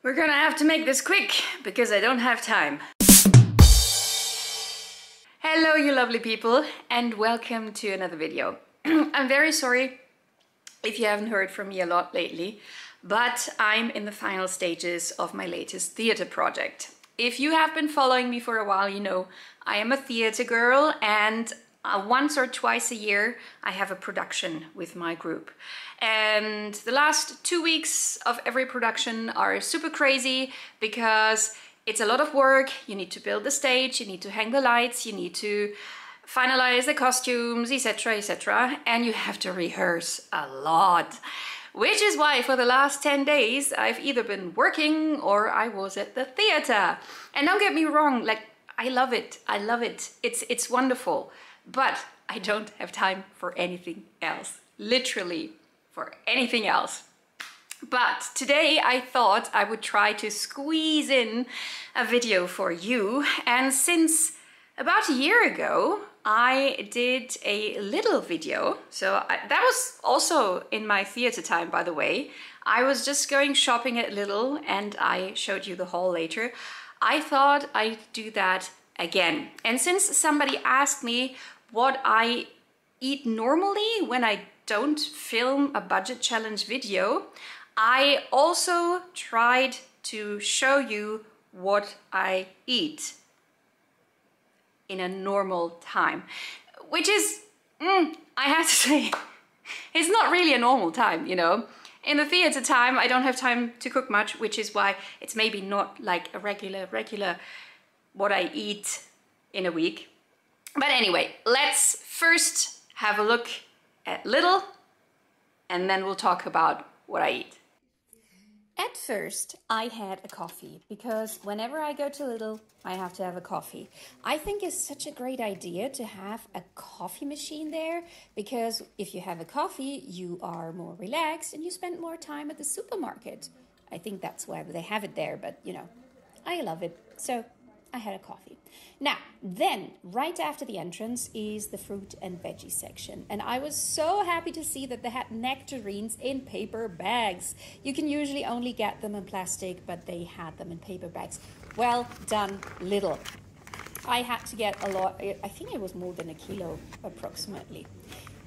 We're gonna have to make this quick because I don't have time. Hello you lovely people and welcome to another video. I'm very sorry if you haven't heard from me a lot lately, but I'm in the final stages of my latest theater project. If you have been following me for a while, you know I am a theater girl, and once or twice a year I have a production with my group. And the last 2 weeks of every production are super crazy because it's a lot of work. You need to build the stage, you need to hang the lights, you need to finalize the costumes, etc, etc, and you have to rehearse a lot. Which is why for the last 10 days I've either been working or I was at the theater. And don't get me wrong, like, I love it, it's wonderful, but I don't have time for anything else, literally for anything else. But today I thought I would try to squeeze in a video for you, and since about a year ago I did a Lidl video, so that was also in my theater time, by the way. I was just going shopping at Lidl and I showed you the haul later. I thought I'd do that again. And since somebody asked me what I eat normally when I don't film a budget challenge video, I also tried to show you what I eat in a normal time, which is, I have to say, it's not really a normal time, you know. In the theater time, I don't have time to cook much, which is why it's maybe not like a regular what I eat in a week. But anyway, let's first have a look at Lidl, and then we'll talk about what I eat. At first, I had a coffee because whenever I go to Lidl, I have to have a coffee. I think it's such a great idea to have a coffee machine there, because if you have a coffee, you are more relaxed and you spend more time at the supermarket. I think that's why they have it there, but you know, I love it. So I had a coffee. Now, then, right after the entrance is the fruit and veggie section. And I was so happy to see that they had nectarines in paper bags. You can usually only get them in plastic, but they had them in paper bags. Well done, Lidl. I had to get a lot. I think it was more than a kilo, approximately.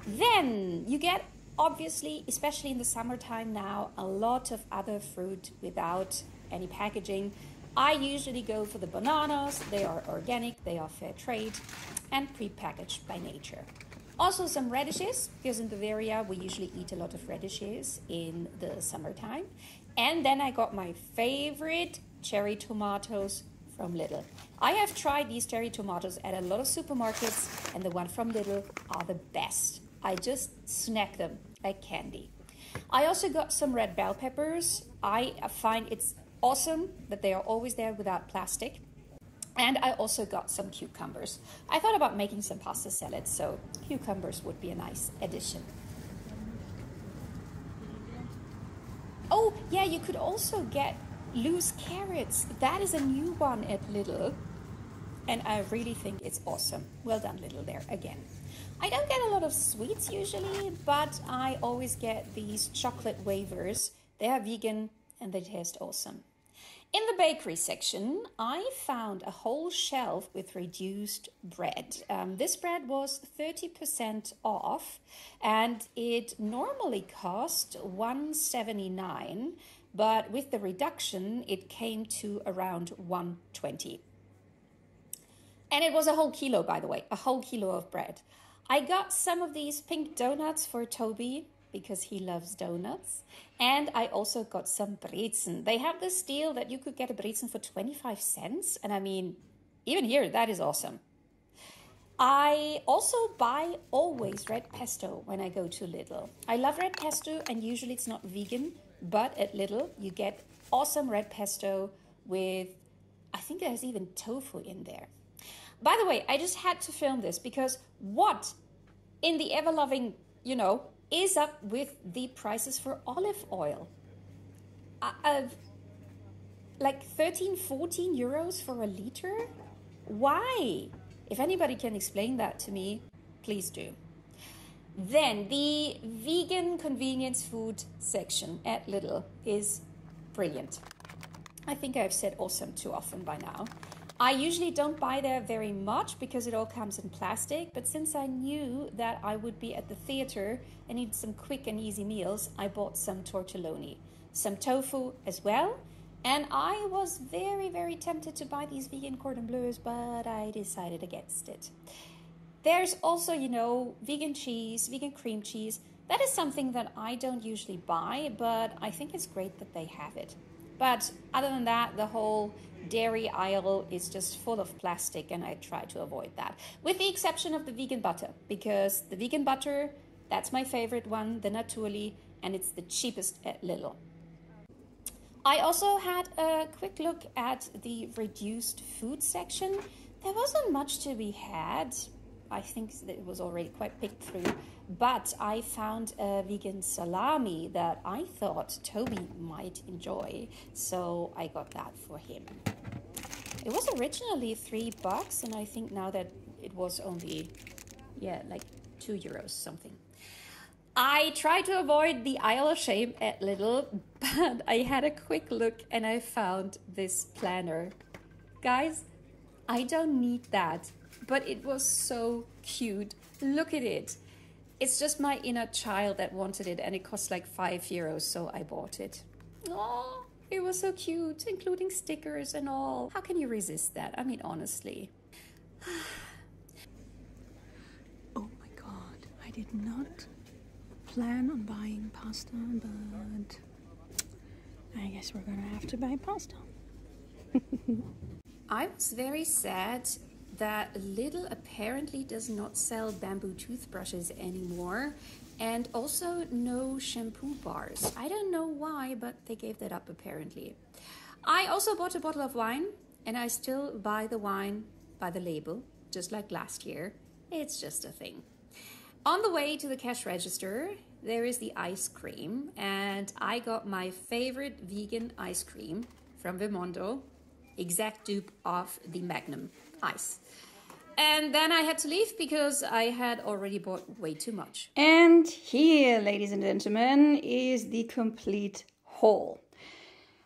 Then you get, obviously, especially in the summertime now, a lot of other fruit without any packaging. I usually go for the bananas. They are organic, they are fair trade and pre-packaged by nature. Also some radishes, because in Bavaria we usually eat a lot of radishes in the summertime. And then I got my favorite cherry tomatoes from Lidl. I have tried these cherry tomatoes at a lot of supermarkets, and the one from Lidl are the best. I just snack them like candy. I also got some red bell peppers. I find it's awesome that they are always there without plastic. And I also got some cucumbers. I thought about making some pasta salad, so cucumbers would be a nice addition. Oh yeah, you could also get loose carrots. That is a new one at Lidl, and I really think it's awesome. Well done, Lidl, there again. I don't get a lot of sweets usually, but I always get these chocolate wafers. They are vegan and they taste awesome. In the bakery section, I found a whole shelf with reduced bread. This bread was 30% off, and it normally cost $1.79, but with the reduction, it came to around $1.20. And it was a whole kilo, by the way, a whole kilo of bread. I got some of these pink donuts for Toby, because he loves donuts. And I also got some brezen. They have this deal that you could get a brezen for 25 cents. And I mean, even here, that is awesome. I also buy always red pesto when I go to Lidl. I love red pesto, and usually it's not vegan, but at Lidl you get awesome red pesto with, I think there's even tofu in there. By the way, I just had to film this because what in the ever-loving, you know, is up with the prices for olive oil? Like 13-14 euros for a liter? Why? If anybody can explain that to me, please do. Then the vegan convenience food section at Lidl is brilliant. I think I've said awesome too often by now. I usually don't buy there very much because it all comes in plastic, but since I knew that I would be at the theater and need some quick and easy meals, I bought some tortelloni, some tofu as well, and I was very, very tempted to buy these vegan cordon bleus, but I decided against it. There's also, you know, vegan cheese, vegan cream cheese. That is something that I don't usually buy, but I think it's great that they have it. But other than that, the whole dairy aisle is just full of plastic, and I try to avoid that. With the exception of the vegan butter, because the vegan butter, that's my favorite one, the Naturli, and it's the cheapest at Lidl. I also had a quick look at the reduced food section. There wasn't much to be had. I think it was already quite picked through, but I found a vegan salami that I thought Toby might enjoy, so I got that for him. It was originally $3, and I think now that it was only, yeah, like €2 something. I tried to avoid the aisle of shame at Lidl, but I had a quick look and I found this planner. Guys, I don't need that. But it was so cute. Look at it. It's just my inner child that wanted it, and it cost like €5, so I bought it. Oh, it was so cute, including stickers and all. How can you resist that? I mean, honestly. Oh my god, I did not plan on buying pasta, but I guess we're gonna have to buy pasta. I was very sad that Lidl apparently does not sell bamboo toothbrushes anymore, and also no shampoo bars. I don't know why, but they gave that up apparently. I also bought a bottle of wine, and I still buy the wine by the label, just like last year. It's just a thing. On the way to the cash register, there is the ice cream, and I got my favorite vegan ice cream from Vimondo, exact dupe of the Magnum ice. And then I had to leave because I had already bought way too much. And here, ladies and gentlemen, is the complete haul.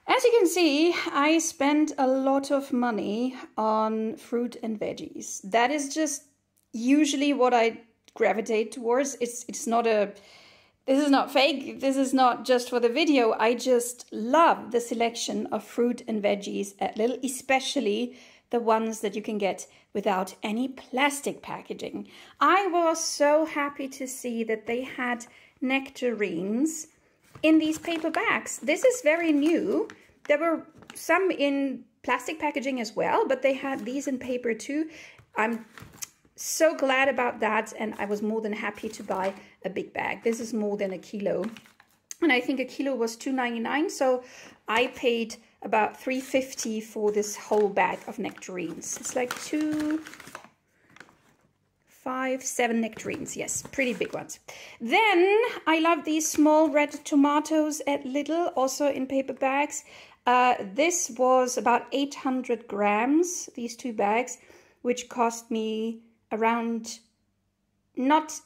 As you can see, I spent a lot of money on fruit and veggies. That is just usually what I gravitate towards. It's not a... This is not fake. This is not just for the video. I just love the selection of fruit and veggies at Lidl, especially the ones that you can get without any plastic packaging. I was so happy to see that they had nectarines in these paper bags. This is very new. There were some in plastic packaging as well, but they had these in paper too. I'm so glad about that, and I was more than happy to buy a big bag. This is more than a kilo, and I think a kilo was $2.99, so I paid about $3.50 for this whole bag of nectarines. It's like 2, 5, 7 nectarines. Yes, pretty big ones. Then I love these small red tomatoes at Lidl, also in paper bags. This was about 800 grams, these 2 bags, which cost me around not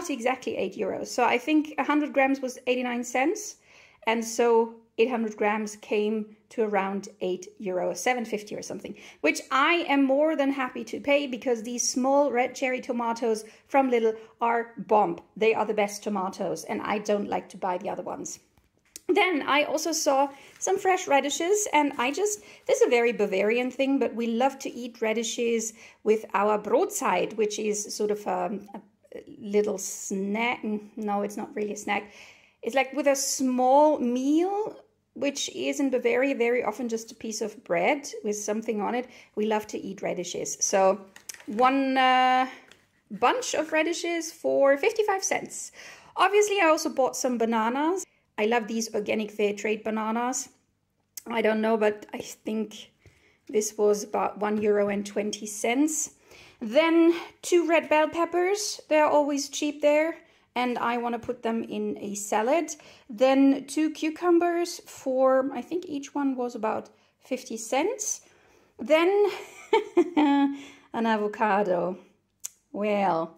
exactly €8. So I think 100 grams was 89 cents, and so 800 grams came to around €8, $7.50 or something, which I am more than happy to pay because these small red cherry tomatoes from Lidl are bomb. They are the best tomatoes, and I don't like to buy the other ones. Then I also saw some fresh radishes, and this is a very Bavarian thing, but we love to eat radishes with our Brotzeit, which is sort of a little snack. No, it's not really a snack. It's like with a small meal, which is in Bavaria very often just a piece of bread with something on it. We love to eat radishes. So one bunch of radishes for 55 cents. Obviously, I also bought some bananas. I love these organic fair trade bananas. I don't know, but I think this was about €1.20. Then 2 red bell peppers. They're always cheap there, and I want to put them in a salad. Then 2 cucumbers for, I think each one was about 50 cents. Then an avocado. Well,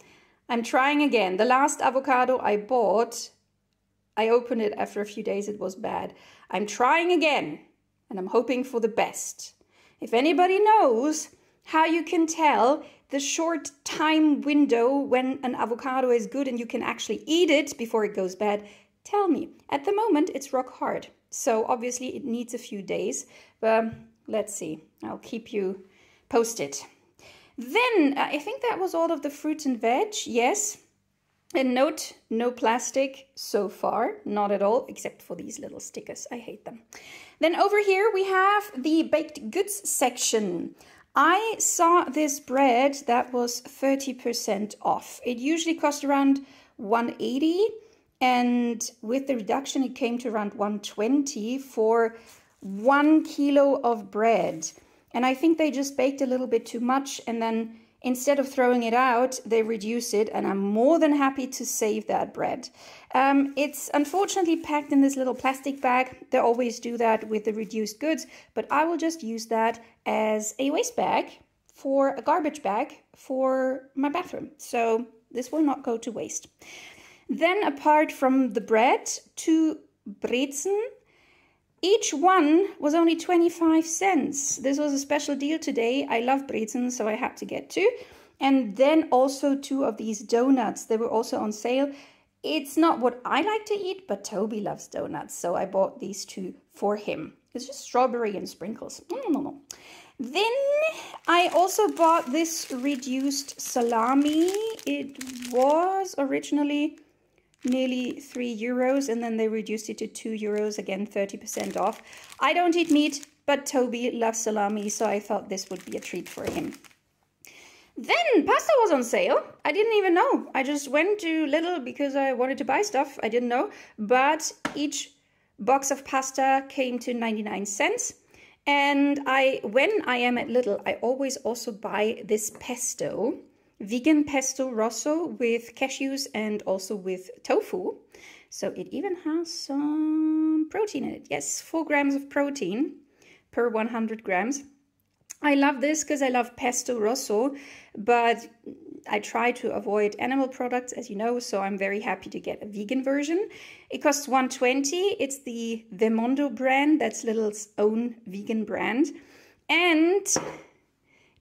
I'm trying again. The last avocado I bought, I opened it after a few days. It was bad. I'm trying again. and I'm hoping for the best. If anybody knows how you can tell the short time window when an avocado is good and you can actually eat it before it goes bad, tell me. At the moment, it's rock hard. So obviously it needs a few days, but let's see. I'll keep you posted. Then I think that was all of the fruit and veg. Yes. And note, no plastic so far, not at all, except for these little stickers. I hate them. Then over here we have the baked goods section. I saw this bread that was 30% off. It usually cost around 180, and with the reduction it came to around 120 for 1 kilo of bread. And I think they just baked a little bit too much, and then instead of throwing it out, they reduce it, and I'm more than happy to save that bread. It's unfortunately packed in this little plastic bag. They always do that with the reduced goods, but I will just use that as a waste bag, for a garbage bag for my bathroom. So this will not go to waste. Then apart from the bread, 2 brezen. Each one was only 25 cents. This was a special deal today. I love brezen, so I had to get 2. And then also 2 of these donuts. They were also on sale. It's not what I like to eat, but Toby loves donuts, so I bought these 2 for him. It's just strawberry and sprinkles. No. Then I also bought this reduced salami. It was originally nearly €3, and then they reduced it to €2, again 30% off. I don't eat meat, but Toby loves salami, so I thought this would be a treat for him. Then pasta was on sale. I didn't even know. I just went to Lidl because I wanted to buy stuff. I didn't know, but each box of pasta came to 99 cents. And when I am at Lidl, I always also buy this pesto. Vegan pesto rosso with cashews and also with tofu. So it even has some protein in it. Yes, 4 grams of protein per 100 grams. I love this because I love pesto rosso, but I try to avoid animal products, as you know, so I'm very happy to get a vegan version. It costs $1.20. It's the Vemondo brand. That's Lidl's own vegan brand. And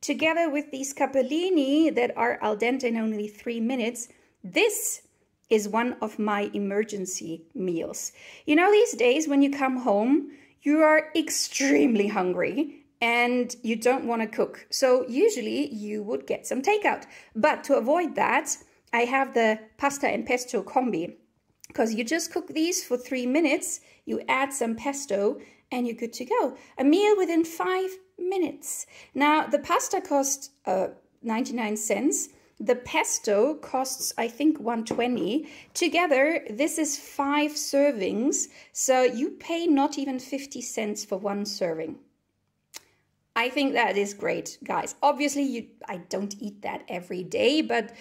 together with these capellini that are al dente in only 3 minutes, this is one of my emergency meals. You know, these days when you come home, you are extremely hungry and you don't want to cook. So usually you would get some takeout. But to avoid that, I have the pasta and pesto combi, because you just cook these for 3 minutes, you add some pesto, and you're good to go. A meal within 5 minutes. Now, the pasta costs 99 cents. The pesto costs, I think, 120. Together, this is 5 servings. So you pay not even 50 cents for 1 serving. I think that is great, guys. Obviously, I don't eat that every day, but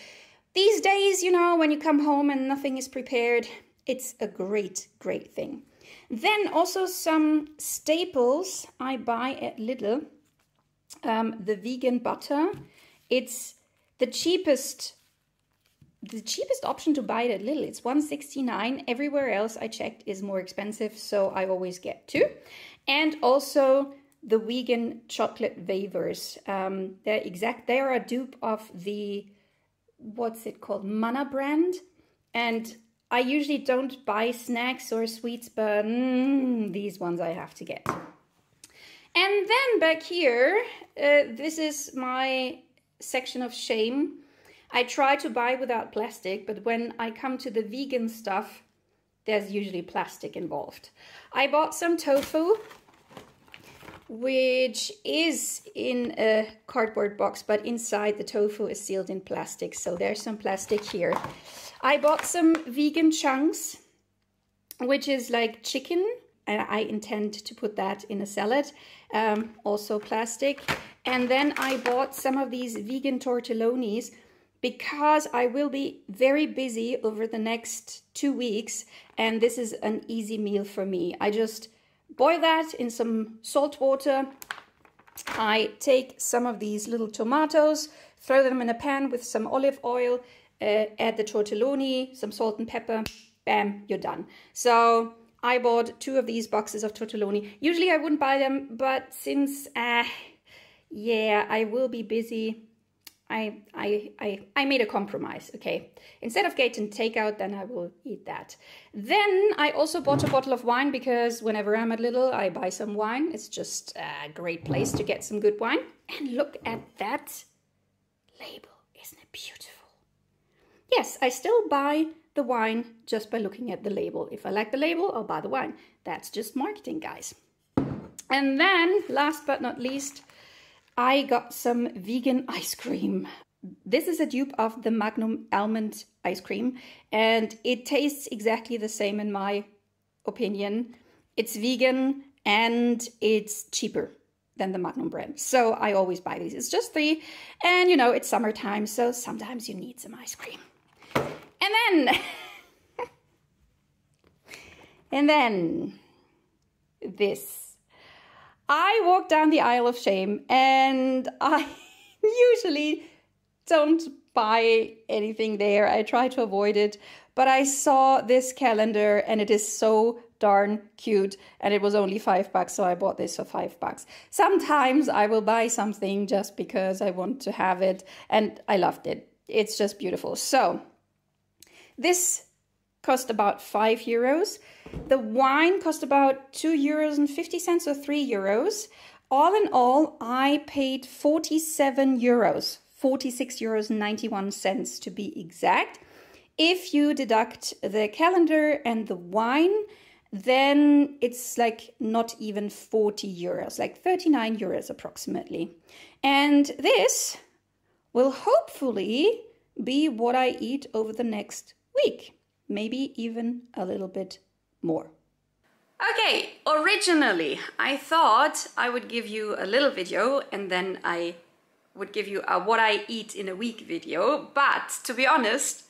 these days, you know, when you come home and nothing is prepared, it's a great, great thing. Then also some staples I buy at Lidl. The vegan butter. It's the cheapest option to buy it at Lidl. It's $1.69. Everywhere else I checked is more expensive, so I always get 2. And also the vegan chocolate wafers. They are a dupe of the, what's it called, Manna brand. And I usually don't buy snacks or sweets, but these ones I have to get. And then back here, this is my section of shame. I try to buy without plastic, but when I come to the vegan stuff, there's usually plastic involved. I bought some tofu, which is in a cardboard box, but inside the tofu is sealed in plastic, so there's some plastic here. I bought some vegan chunks, which is like chicken, and I intend to put that in a salad, also plastic. And then I bought some of these vegan tortellonis because I will be very busy over the next 2 weeks, and this is an easy meal for me. I just boil that in some salt water. I take some of these little tomatoes, throw them in a pan with some olive oil, add the tortelloni, some salt and pepper, bam, you're done. So I bought 2 of these boxes of tortelloni. Usually I wouldn't buy them, but since, yeah, I will be busy, I made a compromise, okay? Instead of getting takeout, then I will eat that. Then I also bought a bottle of wine because whenever I'm at Lidl, I buy some wine. It's just a great place to get some good wine. And look at that label. Isn't it beautiful? Yes, I still buy the wine just by looking at the label. If I like the label, I'll buy the wine. That's just marketing, guys. And then, last but not least, I got some vegan ice cream. This is a dupe of the Magnum almond ice cream, and it tastes exactly the same in my opinion. It's vegan and it's cheaper than the Magnum brand. So I always buy these. It's just 3, and you know, it's summertime, so sometimes you need some ice cream. And then this. I walked down the aisle of shame, and I usually don't buy anything there. I try to avoid it, but I saw this calendar and it is so darn cute, and it was only $5, so I bought this for $5. Sometimes I will buy something just because I want to have it, and I loved it. It's just beautiful. So this cost about €5. The wine cost about €2.50 or €3. All in all, I paid €47, €46.91 to be exact. If you deduct the calendar and the wine, then it's like not even €40, like €39 approximately. And this will hopefully be what I eat over the next week. Maybe even a little bit more. Okay, originally I thought I would give you a little video and then I would give you a what I eat in a week video, but to be honest,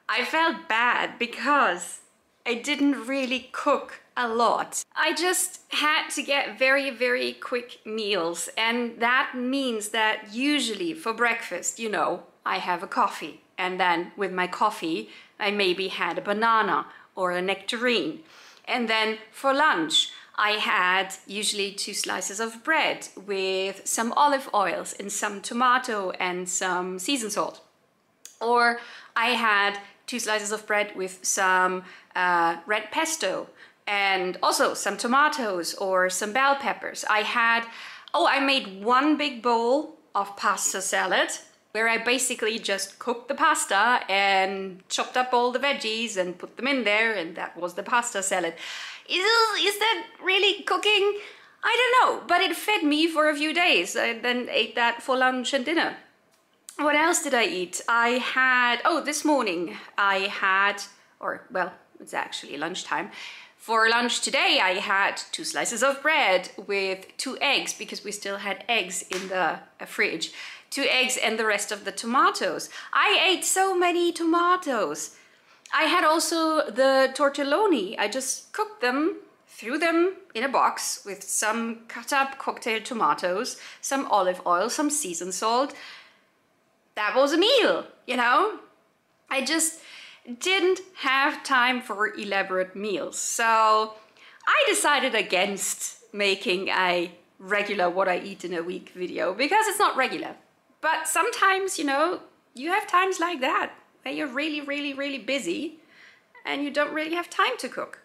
I felt bad because I didn't really cook a lot. I just had to get very, very quick meals, and that means that usually for breakfast, you know, I have a coffee, and then with my coffee I maybe had a banana or a nectarine. And then for lunch, I had usually 2 slices of bread with some olive oils and some tomato and some seasoned salt. Or I had 2 slices of bread with some red pesto and also some tomatoes or some bell peppers. I made 1 big bowl of pasta salad, where I basically just cooked the pasta and chopped up all the veggies and put them in there, and that was the pasta salad. Is that really cooking? I don't know, but it fed me for a few days. I then ate that for lunch and dinner. What else did I eat? This morning it's actually lunchtime. For lunch today, I had 2 slices of bread with 2 eggs, because we still had eggs in the fridge. 2 eggs and the rest of the tomatoes. I ate so many tomatoes. I had also the tortelloni. I just cooked them, threw them in a box with some cut up cocktail tomatoes, some olive oil, some seasoned salt. That was a meal, you know? I just didn't have time for elaborate meals. So I decided against making a regular what I eat in a week video, because it's not regular. But sometimes, you know, you have times like that where you're really, really, really busy and you don't really have time to cook.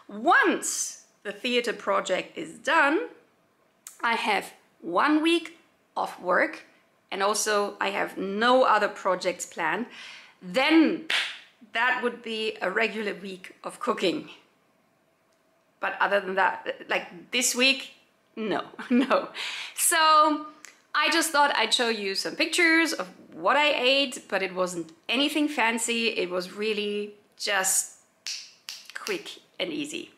Once the theater project is done, I have 1 week of work, and also I have no other projects planned. Then that would be a regular week of cooking. But other than that, like this week, no. So I just thought I'd show you some pictures of what I ate, but it wasn't anything fancy. It was really just quick and easy.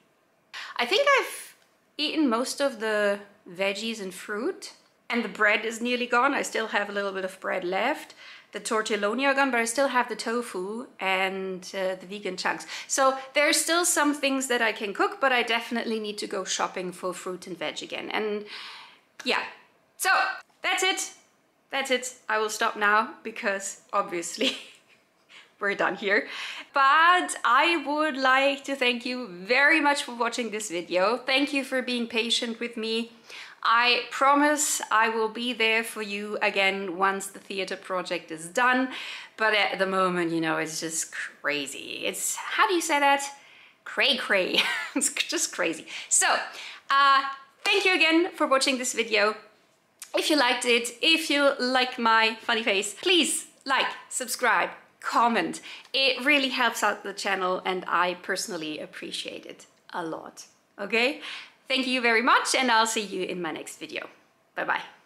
I think I've eaten most of the veggies and fruit, and the bread is nearly gone. I still have a little bit of bread left. The tortelloni are gone, but I still have the tofu and the vegan chunks. So there's still some things that I can cook, but I definitely need to go shopping for fruit and veg again. And yeah, so that's it. I will stop now because obviously we're done here. But I would like to thank you very much for watching this video. Thank you for being patient with me. I promise I will be there for you again once the theater project is done. But at the moment, you know, it's just crazy. It's, how do you say that? Cray. It's just crazy. So, thank you again for watching this video. If you liked it, if you like my funny face, please like, subscribe, comment. It really helps out the channel and I personally appreciate it a lot. Okay? Thank you very much and I'll see you in my next video. Bye bye.